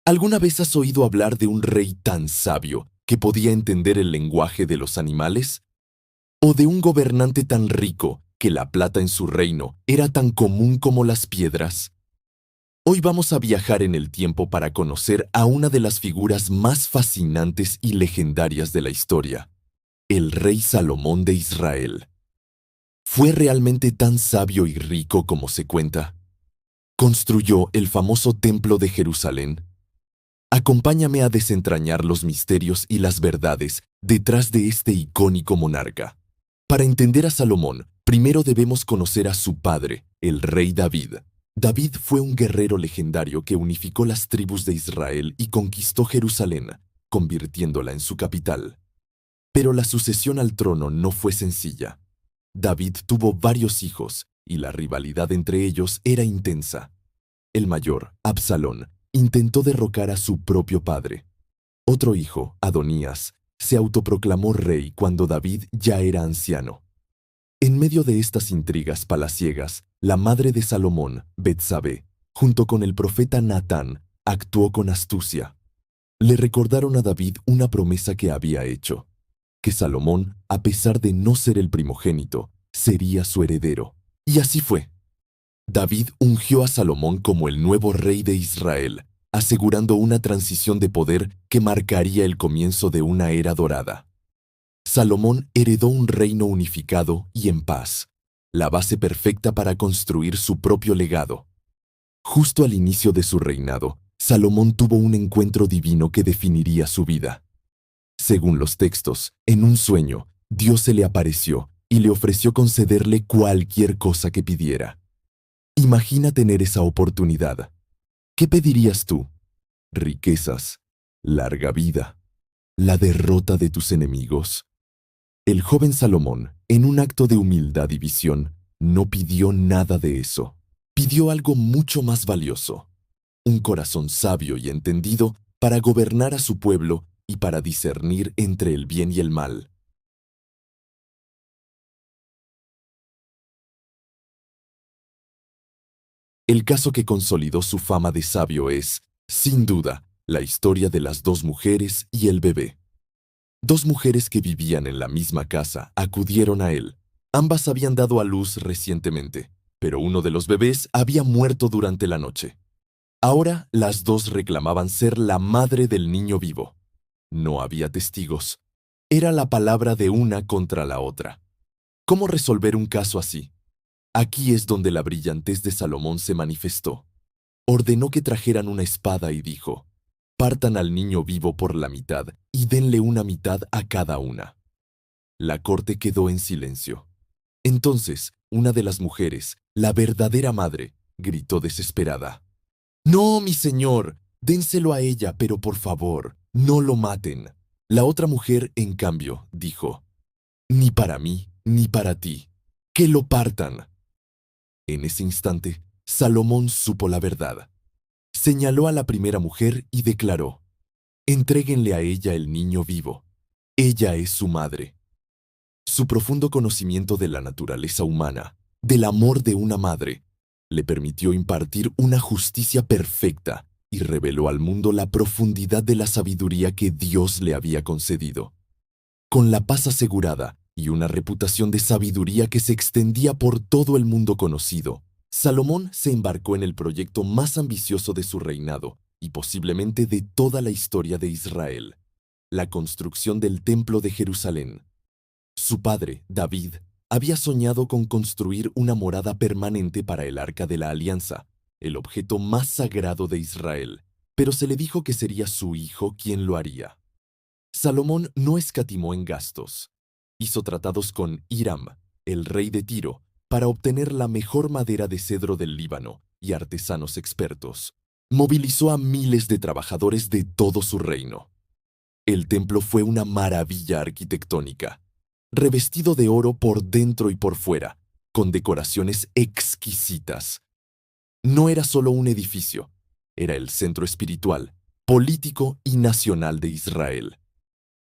¿Alguna vez has oído hablar de un rey tan sabio que podía entender el lenguaje de los animales? ¿O de un gobernante tan rico que la plata en su reino era tan común como las piedras? Hoy vamos a viajar en el tiempo para conocer a una de las figuras más fascinantes y legendarias de la historia, el rey Salomón de Israel. ¿Fue realmente tan sabio y rico como se cuenta? ¿Construyó el famoso Templo de Jerusalén? Acompáñame a desentrañar los misterios y las verdades detrás de este icónico monarca. Para entender a Salomón, primero debemos conocer a su padre, el rey David. David fue un guerrero legendario que unificó las tribus de Israel y conquistó Jerusalén, convirtiéndola en su capital. Pero la sucesión al trono no fue sencilla. David tuvo varios hijos y la rivalidad entre ellos era intensa. El mayor, Absalón, intentó derrocar a su propio padre. Otro hijo, Adonías, se autoproclamó rey cuando David ya era anciano. En medio de estas intrigas palaciegas, la madre de Salomón, Betsabé, junto con el profeta Natán, actuó con astucia. Le recordaron a David una promesa que había hecho, que Salomón, a pesar de no ser el primogénito, sería su heredero. Y así fue. David ungió a Salomón como el nuevo rey de Israel, asegurando una transición de poder que marcaría el comienzo de una era dorada. Salomón heredó un reino unificado y en paz, la base perfecta para construir su propio legado. Justo al inicio de su reinado, Salomón tuvo un encuentro divino que definiría su vida. Según los textos, en un sueño, Dios se le apareció y le ofreció concederle cualquier cosa que pidiera. Imagina tener esa oportunidad. ¿Qué pedirías tú? ¿Riquezas? ¿Larga vida? ¿La derrota de tus enemigos? El joven Salomón, en un acto de humildad y visión, no pidió nada de eso. Pidió algo mucho más valioso, un corazón sabio y entendido para gobernar a su pueblo y para discernir entre el bien y el mal. El caso que consolidó su fama de sabio es, sin duda, la historia de las dos mujeres y el bebé. Dos mujeres que vivían en la misma casa acudieron a él. Ambas habían dado a luz recientemente, pero uno de los bebés había muerto durante la noche. Ahora las dos reclamaban ser la madre del niño vivo. No había testigos. Era la palabra de una contra la otra. ¿Cómo resolver un caso así? Aquí es donde la brillantez de Salomón se manifestó. Ordenó que trajeran una espada y dijo: «Partan al niño vivo por la mitad y denle una mitad a cada una». La corte quedó en silencio. Entonces, una de las mujeres, la verdadera madre, gritó desesperada: «No, mi señor, dénselo a ella, pero por favor, no lo maten». La otra mujer, en cambio, dijo: «Ni para mí, ni para ti. Que lo partan». En ese instante, Salomón supo la verdad. Señaló a la primera mujer y declaró: «Entréguenle a ella el niño vivo. Ella es su madre». Su profundo conocimiento de la naturaleza humana, del amor de una madre, le permitió impartir una justicia perfecta y reveló al mundo la profundidad de la sabiduría que Dios le había concedido. Con la paz asegurada y una reputación de sabiduría que se extendía por todo el mundo conocido, Salomón se embarcó en el proyecto más ambicioso de su reinado y posiblemente de toda la historia de Israel: la construcción del Templo de Jerusalén. Su padre, David, había soñado con construir una morada permanente para el Arca de la Alianza, el objeto más sagrado de Israel, pero se le dijo que sería su hijo quien lo haría. Salomón no escatimó en gastos. Hizo tratados con Hiram, el rey de Tiro, para obtener la mejor madera de cedro del Líbano y artesanos expertos. Movilizó a miles de trabajadores de todo su reino. El templo fue una maravilla arquitectónica, revestido de oro por dentro y por fuera, con decoraciones exquisitas. No era solo un edificio, era el centro espiritual, político y nacional de Israel.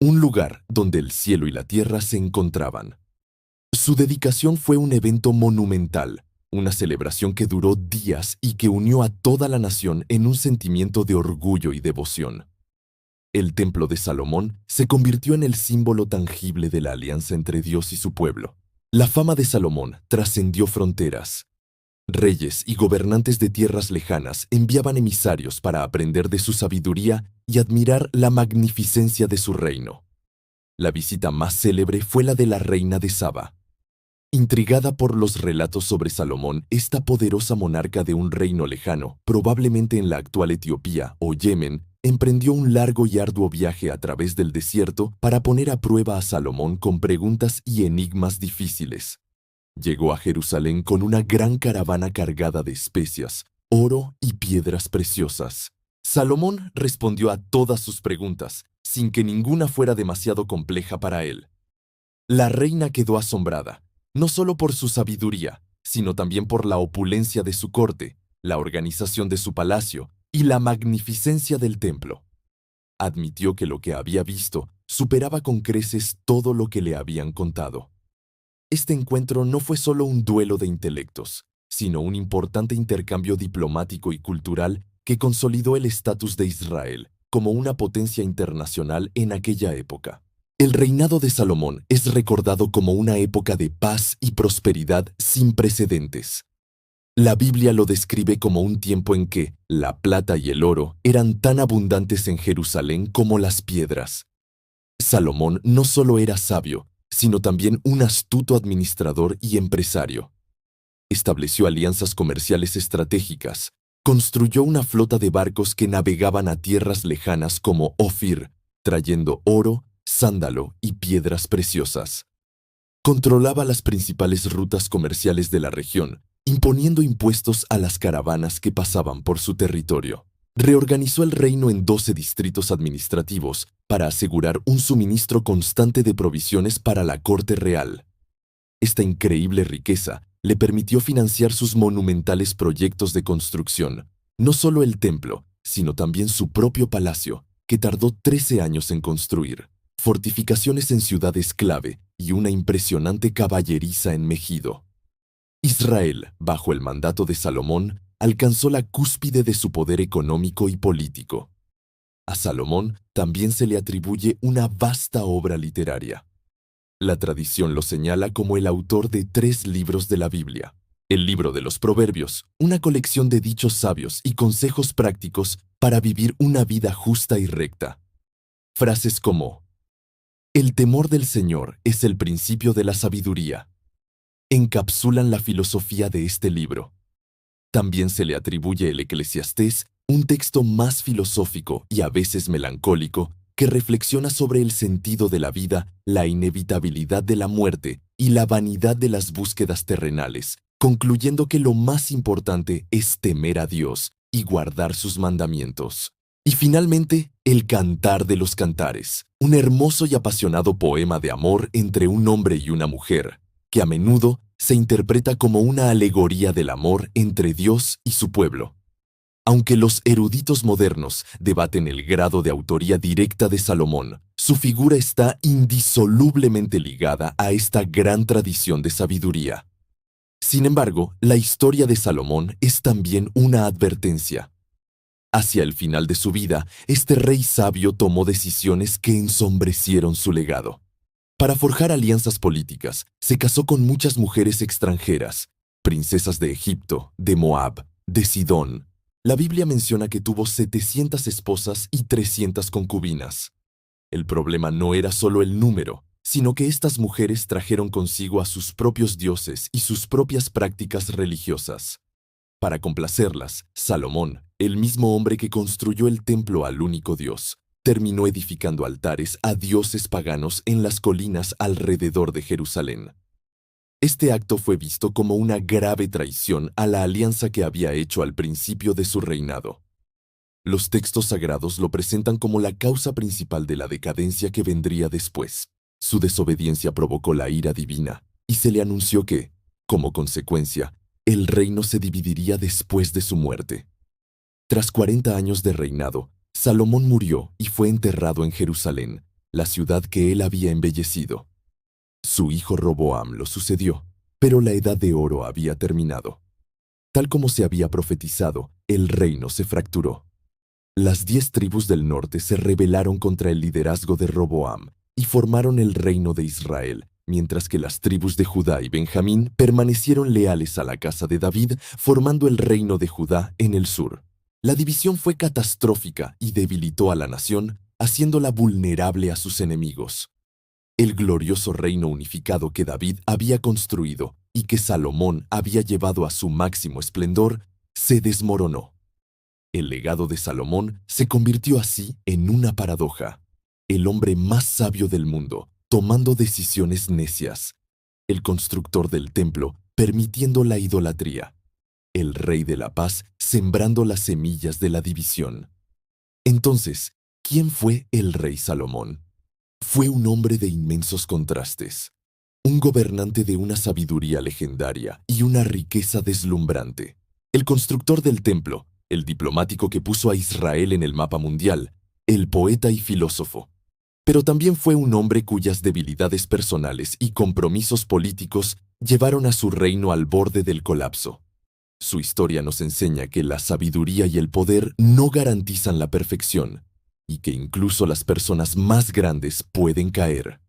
Un lugar donde el cielo y la tierra se encontraban. Su dedicación fue un evento monumental, una celebración que duró días y que unió a toda la nación en un sentimiento de orgullo y devoción. El templo de Salomón se convirtió en el símbolo tangible de la alianza entre Dios y su pueblo. La fama de Salomón trascendió fronteras. Reyes y gobernantes de tierras lejanas enviaban emisarios para aprender de su sabiduría y admirar la magnificencia de su reino. La visita más célebre fue la de la reina de Saba. Intrigada por los relatos sobre Salomón, esta poderosa monarca de un reino lejano, probablemente en la actual Etiopía o Yemen, emprendió un largo y arduo viaje a través del desierto para poner a prueba a Salomón con preguntas y enigmas difíciles. Llegó a Jerusalén con una gran caravana cargada de especias, oro y piedras preciosas. Salomón respondió a todas sus preguntas, sin que ninguna fuera demasiado compleja para él. La reina quedó asombrada, no solo por su sabiduría, sino también por la opulencia de su corte, la organización de su palacio y la magnificencia del templo. Admitió que lo que había visto superaba con creces todo lo que le habían contado. Este encuentro no fue solo un duelo de intelectos, sino un importante intercambio diplomático y cultural que consolidó el estatus de Israel como una potencia internacional en aquella época. El reinado de Salomón es recordado como una época de paz y prosperidad sin precedentes. La Biblia lo describe como un tiempo en que la plata y el oro eran tan abundantes en Jerusalén como las piedras. Salomón no solo era sabio, sino también un astuto administrador y empresario. Estableció alianzas comerciales estratégicas, construyó una flota de barcos que navegaban a tierras lejanas como Ofir, trayendo oro, sándalo y piedras preciosas. Controlaba las principales rutas comerciales de la región, imponiendo impuestos a las caravanas que pasaban por su territorio. Reorganizó el reino en 12 distritos administrativos para asegurar un suministro constante de provisiones para la corte real. Esta increíble riqueza le permitió financiar sus monumentales proyectos de construcción, no solo el templo, sino también su propio palacio, que tardó 13 años en construir, fortificaciones en ciudades clave y una impresionante caballeriza en Megido. Israel, bajo el mandato de Salomón, alcanzó la cúspide de su poder económico y político. A Salomón también se le atribuye una vasta obra literaria. La tradición lo señala como el autor de 3 libros de la Biblia. El libro de los Proverbios, una colección de dichos sabios y consejos prácticos para vivir una vida justa y recta. Frases como: el temor del Señor es el principio de la sabiduría. Encapsulan la filosofía de este libro. También se le atribuye el Eclesiastés, un texto más filosófico y a veces melancólico que reflexiona sobre el sentido de la vida, la inevitabilidad de la muerte y la vanidad de las búsquedas terrenales, concluyendo que lo más importante es temer a Dios y guardar sus mandamientos. Y finalmente, el Cantar de los Cantares, un hermoso y apasionado poema de amor entre un hombre y una mujer, que a menudo se interpreta como una alegoría del amor entre Dios y su pueblo. Aunque los eruditos modernos debaten el grado de autoría directa de Salomón, su figura está indisolublemente ligada a esta gran tradición de sabiduría. Sin embargo, la historia de Salomón es también una advertencia. Hacia el final de su vida, este rey sabio tomó decisiones que ensombrecieron su legado. Para forjar alianzas políticas, se casó con muchas mujeres extranjeras, princesas de Egipto, de Moab, de Sidón. La Biblia menciona que tuvo 700 esposas y 300 concubinas. El problema no era solo el número, sino que estas mujeres trajeron consigo a sus propios dioses y sus propias prácticas religiosas. Para complacerlas, Salomón, el mismo hombre que construyó el templo al único Dios, terminó edificando altares a dioses paganos en las colinas alrededor de Jerusalén. Este acto fue visto como una grave traición a la alianza que había hecho al principio de su reinado. Los textos sagrados lo presentan como la causa principal de la decadencia que vendría después. Su desobediencia provocó la ira divina, y se le anunció que, como consecuencia, el reino se dividiría después de su muerte. Tras 40 años de reinado, Salomón murió y fue enterrado en Jerusalén, la ciudad que él había embellecido. Su hijo Roboam lo sucedió, pero la edad de oro había terminado. Tal como se había profetizado, el reino se fracturó. Las 10 tribus del norte se rebelaron contra el liderazgo de Roboam y formaron el reino de Israel, mientras que las tribus de Judá y Benjamín permanecieron leales a la casa de David, formando el reino de Judá en el sur. La división fue catastrófica y debilitó a la nación, haciéndola vulnerable a sus enemigos. El glorioso reino unificado que David había construido y que Salomón había llevado a su máximo esplendor, se desmoronó. El legado de Salomón se convirtió así en una paradoja. El hombre más sabio del mundo, tomando decisiones necias. El constructor del templo, permitiendo la idolatría. El rey de la paz, sembrando las semillas de la división. Entonces, ¿quién fue el rey Salomón? Fue un hombre de inmensos contrastes. Un gobernante de una sabiduría legendaria y una riqueza deslumbrante. El constructor del templo, el diplomático que puso a Israel en el mapa mundial, el poeta y filósofo. Pero también fue un hombre cuyas debilidades personales y compromisos políticos llevaron a su reino al borde del colapso. Su historia nos enseña que la sabiduría y el poder no garantizan la perfección, y que incluso las personas más grandes pueden caer.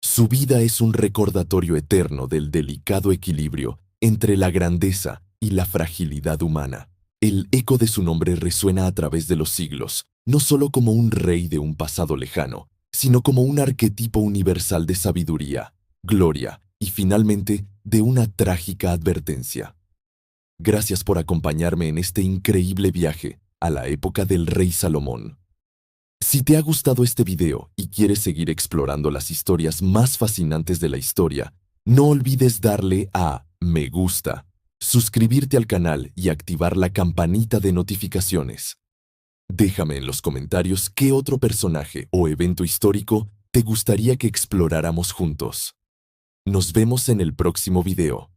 Su vida es un recordatorio eterno del delicado equilibrio entre la grandeza y la fragilidad humana. El eco de su nombre resuena a través de los siglos, no solo como un rey de un pasado lejano, sino como un arquetipo universal de sabiduría, gloria y finalmente de una trágica advertencia. Gracias por acompañarme en este increíble viaje a la época del rey Salomón. Si te ha gustado este video y quieres seguir explorando las historias más fascinantes de la historia, no olvides darle a me gusta, suscribirte al canal y activar la campanita de notificaciones. Déjame en los comentarios qué otro personaje o evento histórico te gustaría que exploráramos juntos. Nos vemos en el próximo video.